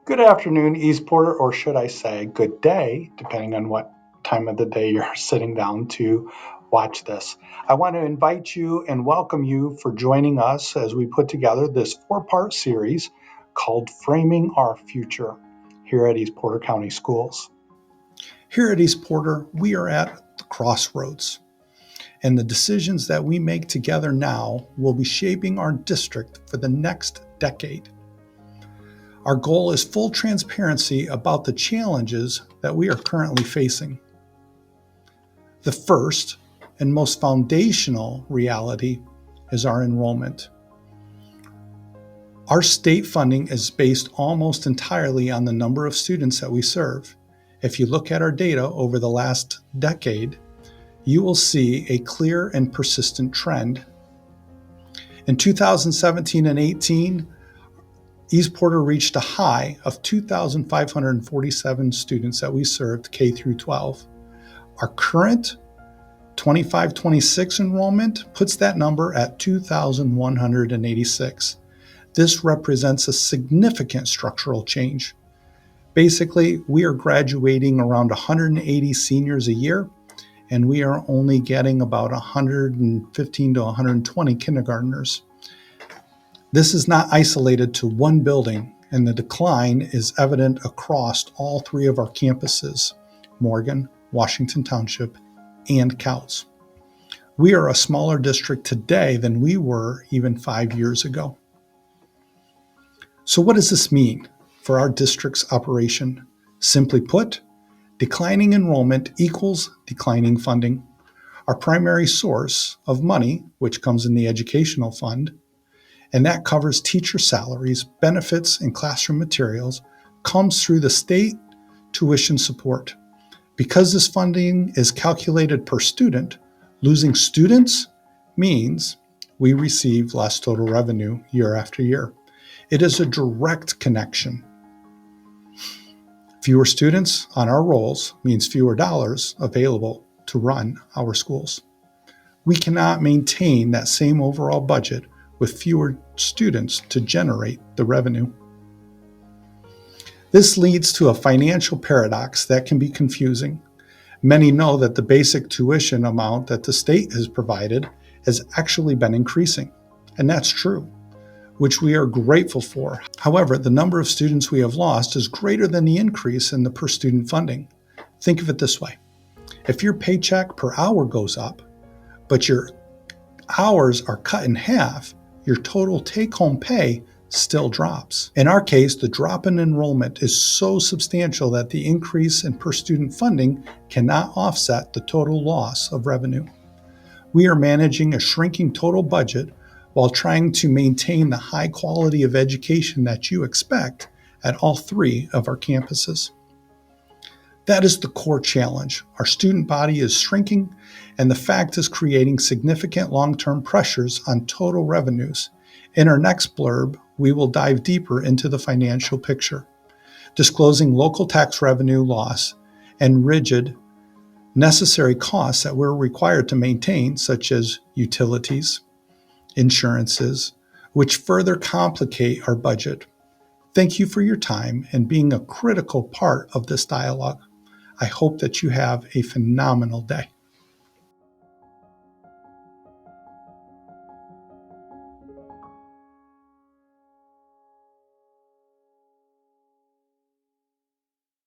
Good afternoon, Eastporter, or should I say good day, depending on what time of the day you're sitting down to watch this. I want to invite you and welcome you for joining us as we put together this four-part series called Framing Our Future here at East Porter County Schools. Here at East Porter, we are at the crossroads, and the decisions that we make together now will be shaping our district for the next decade. Our goal is full transparency about the challenges that we are currently facing. The first and most foundational reality is our enrollment. Our state funding is based almost entirely on the number of students that we serve. If you look at our data over the last decade, you will see a clear and persistent trend. In 2017 and 18, East Porter reached a high of 2,547 students that we served K through 12. Our current 25-26 enrollment puts that number at 2,186. This represents a significant structural change. Basically, we are graduating around 180 seniors a year, and we are only getting about 115 to 120 kindergartners. This is not isolated to one building, and the decline is evident across all three of our campuses, Morgan, Washington Township, and Kouts. We are a smaller district today than we were even 5 years ago. So what does this mean for our district's operation? Simply put, declining enrollment equals declining funding. Our primary source of money, which comes in the educational fund, and that covers teacher salaries, benefits, and classroom materials, comes through the state tuition support. Because this funding is calculated per student, losing students means we receive less total revenue year after year. It is a direct connection. Fewer students on our rolls means fewer dollars available to run our schools. We cannot maintain that same overall budget with fewer students to generate the revenue. This leads to a financial paradox that can be confusing. Many know that the basic tuition amount that the state has provided has actually been increasing, and that's true, which we are grateful for. However, the number of students we have lost is greater than the increase in the per student funding. Think of it this way. If your paycheck per hour goes up, but your hours are cut in half, your total take-home pay still drops. In our case, the drop in enrollment is so substantial that the increase in per-student funding cannot offset the total loss of revenue. We are managing a shrinking total budget while trying to maintain the high quality of education that you expect at all three of our campuses. That is the core challenge. Our student body is shrinking, and the fact is creating significant long-term pressures on total revenues. In our next blurb, we will dive deeper into the financial picture, disclosing local tax revenue loss and rigid, necessary costs that we're required to maintain, such as utilities, insurances, which further complicate our budget. Thank you for your time and being a critical part of this dialogue. I hope that you have a phenomenal day.